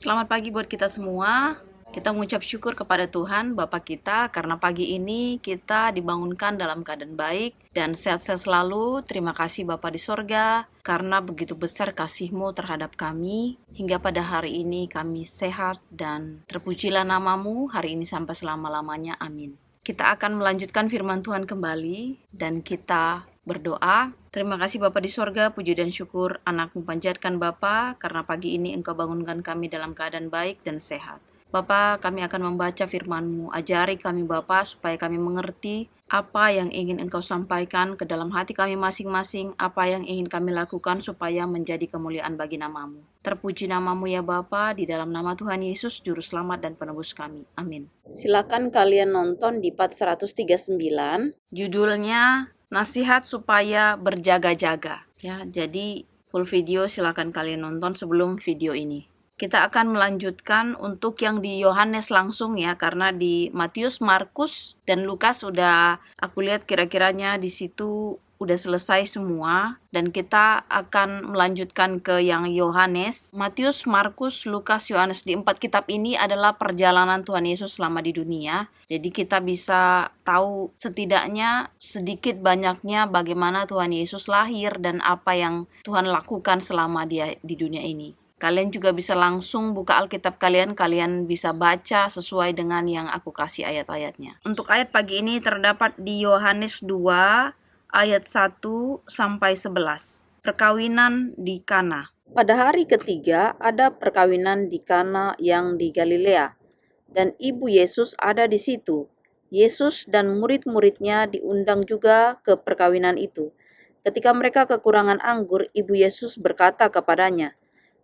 Selamat pagi buat kita semua. Kita mengucap syukur kepada Tuhan Bapa kita karena pagi ini kita dibangunkan dalam keadaan baik dan sehat-sehat selalu. Terima kasih Bapa di sorga karena begitu besar kasih-Mu terhadap kami hingga pada hari ini kami sehat dan terpujilah nama-Mu hari ini sampai selama-lamanya. Amin. Kita akan melanjutkan firman Tuhan kembali dan kita berdoa. Terima kasih Bapa di sorga, puji dan syukur anak-Mu panjatkan Bapa, karena pagi ini Engkau bangunkan kami dalam keadaan baik dan sehat. Bapa, kami akan membaca firman-Mu. Ajari kami Bapa, supaya kami mengerti apa yang ingin Engkau sampaikan ke dalam hati kami masing-masing, apa yang ingin kami lakukan supaya menjadi kemuliaan bagi nama-Mu. Terpuji nama-Mu ya Bapa, di dalam nama Tuhan Yesus, Juru Selamat dan Penebus kami. Amin. Silakan kalian nonton di part 139. Judulnya Nasihat supaya berjaga-jaga. Ya, jadi full video silakan kalian nonton sebelum video ini. Kita akan melanjutkan untuk yang di Yohanes langsung ya, karena di Matius, Markus, dan Lukas sudah aku lihat kira-kiranya di situ udah selesai semua, dan kita akan melanjutkan ke yang Yohanes. Matius, Markus, Lukas, Yohanes, di 4 kitab ini adalah perjalanan Tuhan Yesus selama di dunia. Jadi kita bisa tahu setidaknya sedikit banyaknya bagaimana Tuhan Yesus lahir dan apa yang Tuhan lakukan selama dia di dunia ini. Kalian juga bisa langsung buka Alkitab kalian bisa baca sesuai dengan yang aku kasih ayat-ayatnya. Untuk ayat pagi ini terdapat di Yohanes 2 ayat 1 sampai 11. Perkawinan di Kana. Pada hari ketiga ada perkawinan di Kana yang di Galilea, dan ibu Yesus ada di situ. Yesus dan murid-muridnya diundang juga ke perkawinan itu. Ketika mereka kekurangan anggur, ibu Yesus berkata kepadanya,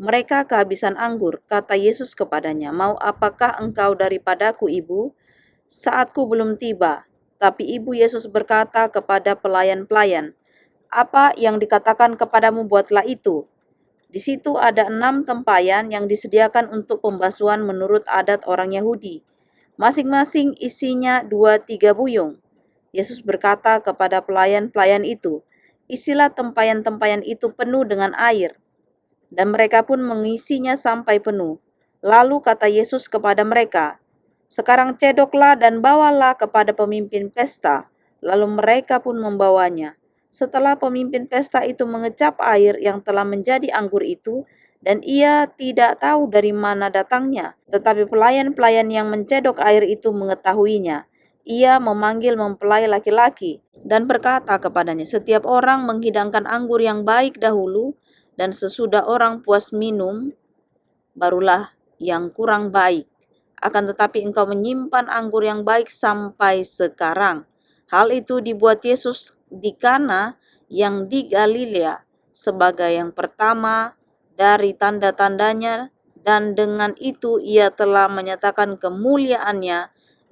"Mereka kehabisan anggur." Kata Yesus kepadanya, "Mau apakah engkau daripadaku, ibu? Saatku belum tiba." Tapi ibu Yesus berkata kepada pelayan-pelayan, "Apa yang dikatakan kepadamu, buatlah itu." Di situ ada 6 tempayan yang disediakan untuk pembasuhan menurut adat orang Yahudi. Masing-masing isinya 2-3 buyung. Yesus berkata kepada pelayan-pelayan itu, "Isilah tempayan-tempayan itu penuh dengan air." Dan mereka pun mengisinya sampai penuh. Lalu kata Yesus kepada mereka, "Sekarang cedoklah dan bawalah kepada pemimpin pesta." Lalu mereka pun membawanya. Setelah pemimpin pesta itu mengecap air yang telah menjadi anggur itu, dan ia tidak tahu dari mana datangnya, tetapi pelayan-pelayan yang mencedok air itu mengetahuinya. Ia memanggil mempelai laki-laki dan berkata kepadanya, "Setiap orang menghidangkan anggur yang baik dahulu, dan sesudah orang puas minum, barulah yang kurang baik. Akan tetapi engkau menyimpan anggur yang baik sampai sekarang." Hal itu dibuat Yesus di Kana yang di Galilea sebagai yang pertama dari tanda-tandanya, dan dengan itu ia telah menyatakan kemuliaannya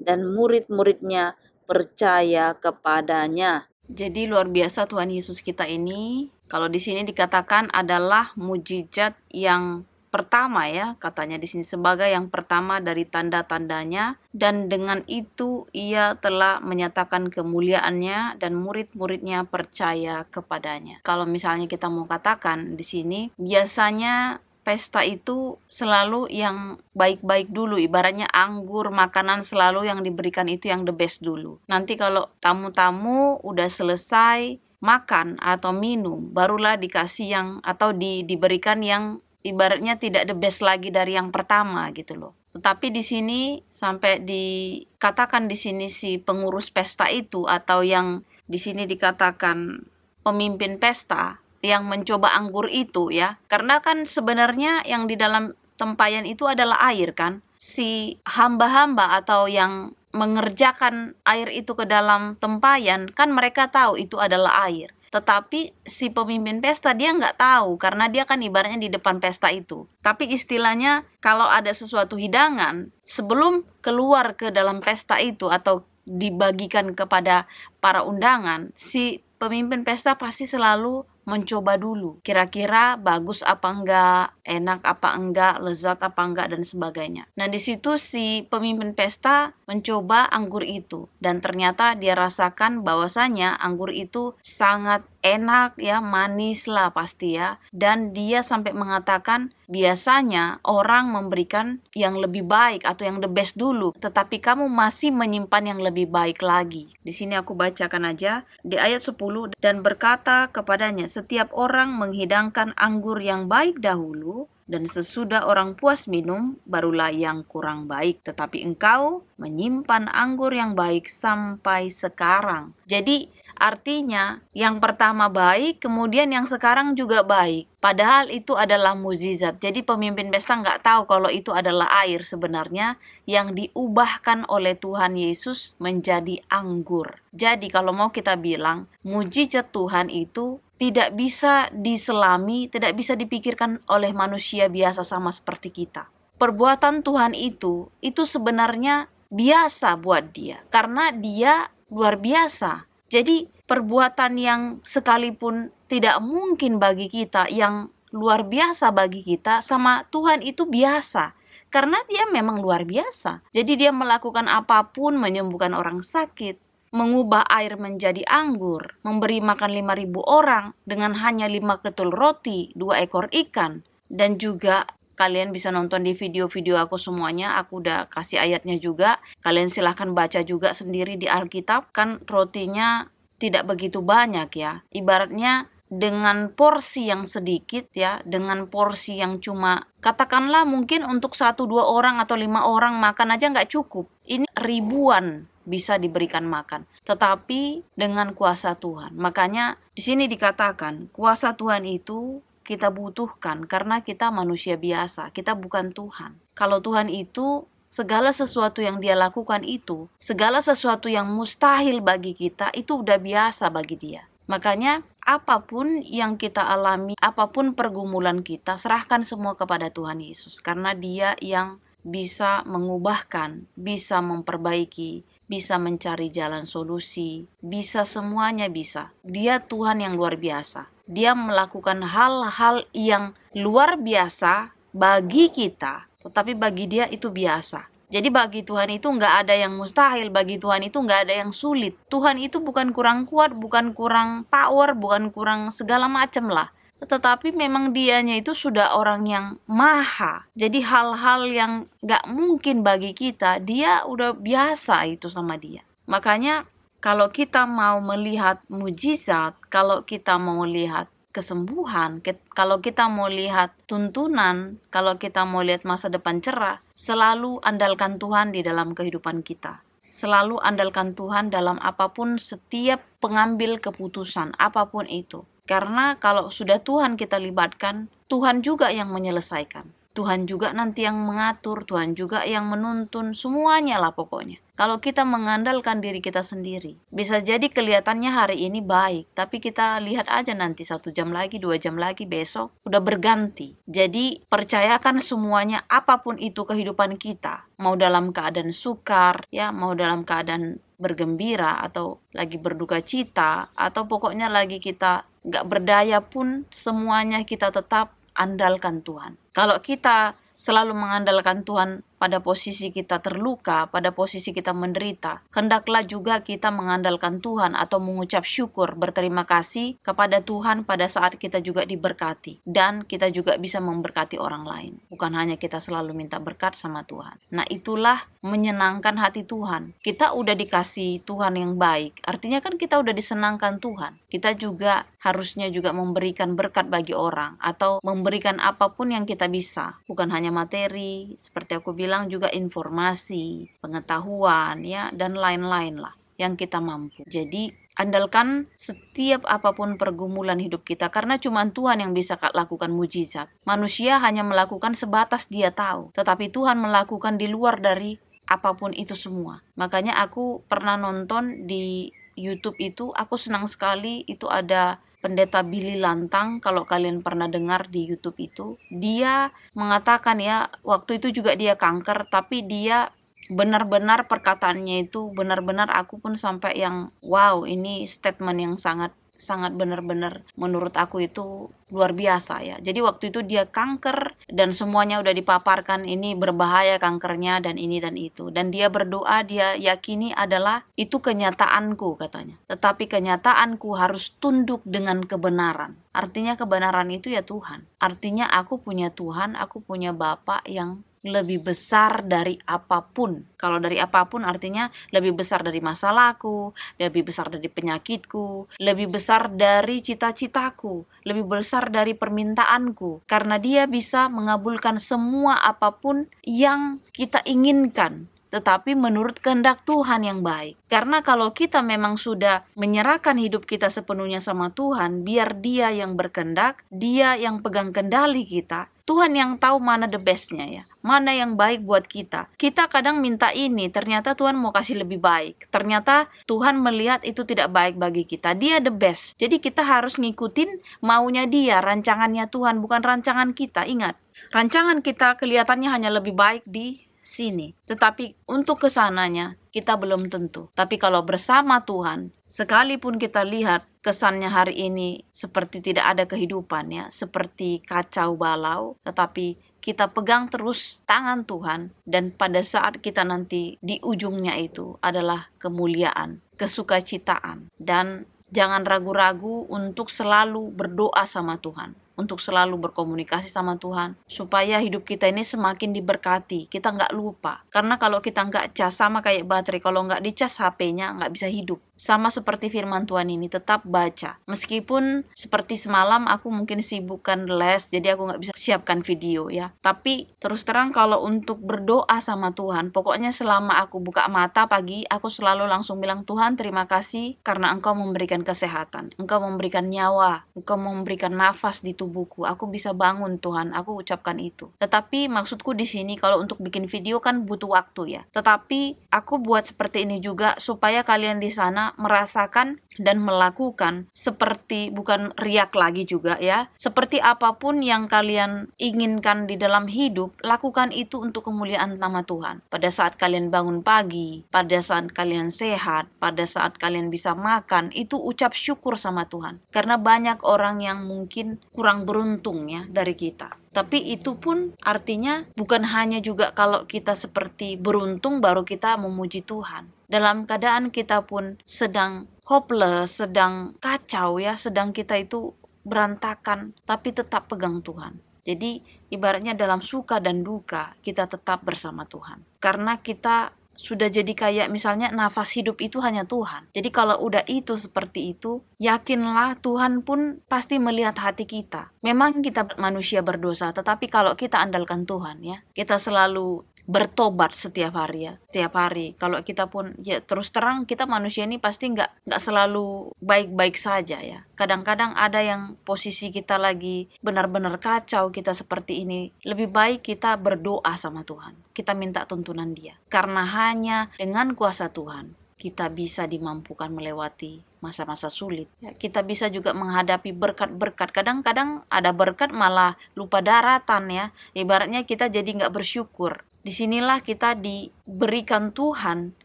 dan murid-muridnya percaya kepadanya. Jadi luar biasa Tuhan Yesus kita ini. Kalau di sini dikatakan adalah mujizat yang pertama ya, katanya di sini sebagai yang pertama dari tanda-tandanya, dan dengan itu ia telah menyatakan kemuliaannya dan murid-muridnya percaya kepadanya. Kalau misalnya kita mau katakan di sini, biasanya pesta itu selalu yang baik-baik dulu, ibaratnya anggur, makanan selalu yang diberikan itu yang the best dulu. Nanti kalau tamu-tamu udah selesai makan atau minum, barulah dikasih yang atau diberikan yang ibaratnya tidak the best lagi dari yang pertama gitu loh. Tetapi di sini sampai dikatakan di sini si pengurus pesta itu, atau yang di sini dikatakan pemimpin pesta yang mencoba anggur itu ya. Karena kan sebenarnya yang di dalam tempayan itu adalah air kan. Si hamba-hamba atau yang mengerjakan air itu ke dalam tempayan kan mereka tahu itu adalah air. Tetapi si pemimpin pesta dia nggak tahu karena dia kan ibaratnya di depan pesta itu. Tapi istilahnya kalau ada sesuatu hidangan sebelum keluar ke dalam pesta itu atau dibagikan kepada para undangan, si pemimpin pesta pasti selalu mencoba dulu. Kira-kira bagus apa enggak, enak apa enggak, lezat apa enggak, dan sebagainya. Nah, di situ si pemimpin pesta mencoba anggur itu. Dan ternyata dia rasakan bahwasanya anggur itu sangat enak ya, manis lah pasti ya. Dan dia sampai mengatakan, biasanya orang memberikan yang lebih baik atau yang the best dulu, tetapi kamu masih menyimpan yang lebih baik lagi. Di sini aku bacakan aja di ayat 10, dan berkata kepadanya, setiap orang menghidangkan anggur yang baik dahulu, dan sesudah orang puas minum, barulah yang kurang baik. Tetapi engkau menyimpan anggur yang baik sampai sekarang. Jadi artinya yang pertama baik, kemudian yang sekarang juga baik. Padahal itu adalah mukjizat. Jadi pemimpin pesta nggak tahu kalau itu adalah air sebenarnya yang diubahkan oleh Tuhan Yesus menjadi anggur. Jadi kalau mau kita bilang, mukjizat Tuhan itu tidak bisa diselami, tidak bisa dipikirkan oleh manusia biasa sama seperti kita. Perbuatan Tuhan itu sebenarnya biasa buat dia, karena dia luar biasa. Jadi perbuatan yang sekalipun tidak mungkin bagi kita, yang luar biasa bagi kita, sama Tuhan itu biasa. Karena dia memang luar biasa. Jadi dia melakukan apapun, menyembuhkan orang sakit, mengubah air menjadi anggur, memberi makan 5.000 orang dengan hanya 5 ketul roti, 2 ekor ikan. Dan juga kalian bisa nonton di video-video aku semuanya, aku udah kasih ayatnya juga. Kalian silahkan baca juga sendiri di Alkitab, kan rotinya tidak begitu banyak ya. Ibaratnya dengan porsi yang sedikit ya, dengan porsi yang cuma katakanlah mungkin untuk 1-2 orang atau 5 orang makan aja nggak cukup. Ini ribuan bisa diberikan makan, tetapi dengan kuasa Tuhan. Makanya di sini dikatakan kuasa Tuhan itu kita butuhkan karena kita manusia biasa, kita bukan Tuhan. Kalau Tuhan itu segala sesuatu yang dia lakukan itu, segala sesuatu yang mustahil bagi kita itu udah biasa bagi dia. Makanya apapun yang kita alami, apapun pergumulan kita, serahkan semua kepada Tuhan Yesus, karena dia yang bisa mengubahkan, bisa memperbaiki, bisa mencari jalan solusi, bisa semuanya bisa. Dia Tuhan yang luar biasa. Dia melakukan hal-hal yang luar biasa bagi kita, tetapi bagi dia itu biasa. Jadi bagi Tuhan itu nggak ada yang mustahil, bagi Tuhan itu nggak ada yang sulit. Tuhan itu bukan kurang kuat, bukan kurang power, bukan kurang segala macam lah. Tetapi memang dianya itu sudah orang yang maha. Jadi hal-hal yang nggak mungkin bagi kita, dia udah biasa itu sama dia. Makanya kalau kita mau melihat mujizat, kalau kita mau lihat kesembuhan, kalau kita mau lihat tuntunan, kalau kita mau lihat masa depan cerah, selalu andalkan Tuhan di dalam kehidupan kita. Selalu andalkan Tuhan dalam apapun, setiap pengambil keputusan, apapun itu. Karena kalau sudah Tuhan kita libatkan, Tuhan juga yang menyelesaikan. Tuhan juga nanti yang mengatur, Tuhan juga yang menuntun, semuanya lah pokoknya. Kalau kita mengandalkan diri kita sendiri, bisa jadi kelihatannya hari ini baik, tapi kita lihat aja nanti 1 jam lagi, 2 jam lagi, besok udah berganti. Jadi percayakan semuanya, apapun itu kehidupan kita, mau dalam keadaan sukar, ya, mau dalam keadaan bergembira, atau lagi berduka cita, atau pokoknya lagi kita gak berdaya pun, semuanya kita tetap andalkan Tuhan. Kalau kita selalu mengandalkan Tuhan pada posisi kita terluka, pada posisi kita menderita, hendaklah juga kita mengandalkan Tuhan atau mengucap syukur, berterima kasih kepada Tuhan pada saat kita juga diberkati. Dan kita juga bisa memberkati orang lain. Bukan hanya kita selalu minta berkat sama Tuhan. Nah, itulah menyenangkan hati Tuhan. Kita udah dikasih Tuhan yang baik. Artinya kan kita udah disenangkan Tuhan. Kita juga harusnya juga memberikan berkat bagi orang atau memberikan apapun yang kita bisa. Bukan hanya materi, seperti aku bilang, juga informasi, pengetahuan, ya, dan lain-lain lah yang kita mampu. Jadi andalkan setiap apapun pergumulan hidup kita, karena cuma Tuhan yang bisa lakukan mujizat. Manusia hanya melakukan sebatas dia tahu, tetapi Tuhan melakukan di luar dari apapun itu semua. Makanya aku pernah nonton di YouTube itu, aku senang sekali, itu ada Pendeta Billy Lantang, kalau kalian pernah dengar di YouTube itu, dia mengatakan ya, waktu itu juga dia kanker, tapi dia benar-benar perkataannya itu benar-benar aku pun sampai yang wow, ini statement yang sangat sangat benar-benar menurut aku itu luar biasa ya. Jadi waktu itu dia kanker dan semuanya udah dipaparkan ini berbahaya kankernya dan ini dan itu. Dan dia berdoa, dia yakini adalah itu kenyataanku katanya. Tetapi kenyataanku harus tunduk dengan kebenaran. Artinya kebenaran itu ya Tuhan. Artinya aku punya Tuhan, aku punya Bapa yang lebih besar dari apapun. Kalau dari apapun artinya lebih besar dari masalahku, lebih besar dari penyakitku, lebih besar dari cita-citaku, lebih besar dari permintaanku. Karena dia bisa mengabulkan semua apapun yang kita inginkan, tetapi menurut kehendak Tuhan yang baik. Karena kalau kita memang sudah menyerahkan hidup kita sepenuhnya sama Tuhan, biar dia yang berkehendak, dia yang pegang kendali kita, Tuhan yang tahu mana the bestnya ya, mana yang baik buat kita. Kita kadang minta ini, ternyata Tuhan mau kasih lebih baik. Ternyata Tuhan melihat itu tidak baik bagi kita. Dia the best. Jadi kita harus ngikutin maunya dia, rancangannya Tuhan, bukan rancangan kita. Ingat, rancangan kita kelihatannya hanya lebih baik di sini. Tetapi untuk kesananya kita belum tentu. Tapi kalau bersama Tuhan, sekalipun kita lihat kesannya hari ini seperti tidak ada kehidupan ya, seperti kacau balau, tetapi kita pegang terus tangan Tuhan, dan pada saat kita nanti di ujungnya itu adalah kemuliaan, kesukacitaan, dan jangan ragu-ragu untuk selalu berdoa sama Tuhan, untuk selalu berkomunikasi sama Tuhan, supaya hidup kita ini semakin diberkati. Kita nggak lupa, karena kalau kita nggak cas, sama kayak baterai, kalau nggak dicas HP-nya nggak bisa hidup. Sama seperti firman Tuhan ini, tetap baca. Meskipun seperti semalam aku mungkin sibukkan les, jadi aku nggak bisa siapkan video ya. Tapi terus terang kalau untuk berdoa sama Tuhan, pokoknya selama aku buka mata pagi, aku selalu langsung bilang, Tuhan terima kasih karena Engkau memberikan kesehatan, Engkau memberikan nyawa, Engkau memberikan nafas di tubuhku. Aku bisa bangun Tuhan, aku ucapkan itu. Tetapi maksudku di sini kalau untuk bikin video kan butuh waktu ya. Tetapi aku buat seperti ini juga supaya kalian di sana merasakan dan melakukan seperti, bukan riak lagi juga ya, seperti apapun yang kalian inginkan di dalam hidup, lakukan itu untuk kemuliaan nama Tuhan. Pada saat kalian bangun pagi, pada saat kalian sehat, pada saat kalian bisa makan, itu ucap syukur sama Tuhan. Karena banyak orang yang mungkin kurang beruntung ya dari kita. Tapi itu pun artinya bukan hanya juga kalau kita seperti beruntung baru kita memuji Tuhan. Dalam keadaan kita pun sedang hopeless, sedang kacau ya, sedang kita itu berantakan, tapi tetap pegang Tuhan. Jadi ibaratnya dalam suka dan duka kita tetap bersama Tuhan. Karena kita sudah jadi kayak misalnya nafas hidup itu hanya Tuhan. Jadi kalau udah itu seperti itu, yakinlah Tuhan pun pasti melihat hati kita. Memang kita manusia berdosa, tetapi kalau kita andalkan Tuhan ya, kita selalu bertobat setiap hari ya, setiap hari. Kalau kita pun ya terus terang kita manusia ini pasti nggak selalu baik-baik saja ya. Kadang-kadang ada yang posisi kita lagi benar-benar kacau, kita seperti ini. Lebih baik kita berdoa sama Tuhan. Kita minta tuntunan Dia. Karena hanya dengan kuasa Tuhan kita bisa dimampukan melewati masa-masa sulit. Ya, kita bisa juga menghadapi berkat-berkat. Kadang-kadang ada berkat malah lupa daratan ya. Ibaratnya kita jadi nggak bersyukur. Disinilah kita diberikan Tuhan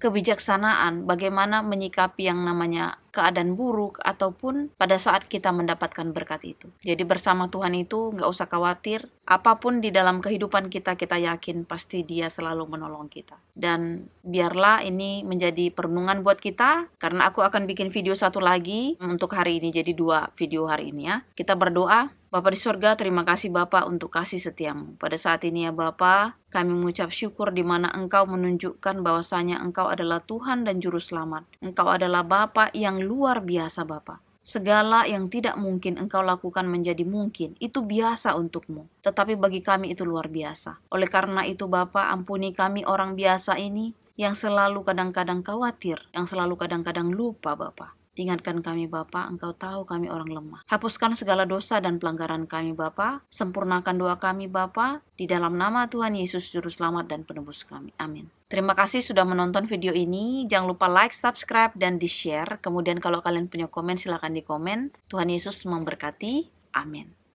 kebijaksanaan bagaimana menyikapi yang namanya keadaan buruk ataupun pada saat kita mendapatkan berkat itu. Jadi bersama Tuhan itu nggak usah khawatir. Apapun di dalam kehidupan kita, kita yakin pasti Dia selalu menolong kita. Dan biarlah ini menjadi perenungan buat kita, karena aku akan bikin video satu lagi untuk hari ini. Jadi 2 video hari ini ya. Kita berdoa. Bapa di surga, terima kasih Bapa untuk kasih setiamu. Pada saat ini ya Bapa, kami mengucap syukur di mana Engkau menunjukkan bahwasanya Engkau adalah Tuhan dan Juru Selamat. Engkau adalah Bapa yang luar biasa Bapa. Segala yang tidak mungkin Engkau lakukan menjadi mungkin, itu biasa untukmu. Tetapi bagi kami itu luar biasa. Oleh karena itu Bapa, ampuni kami orang biasa ini yang selalu kadang-kadang khawatir, yang selalu kadang-kadang lupa Bapa. Ingatkan kami Bapa, Engkau tahu kami orang lemah. Hapuskan segala dosa dan pelanggaran kami Bapa. Sempurnakan doa kami Bapa. Di dalam nama Tuhan Yesus Juru Selamat dan Penebus kami. Amin. Terima kasih sudah menonton video ini. Jangan lupa like, subscribe, dan di-share. Kemudian kalau kalian punya komen, silakan di komen. Tuhan Yesus memberkati. Amin.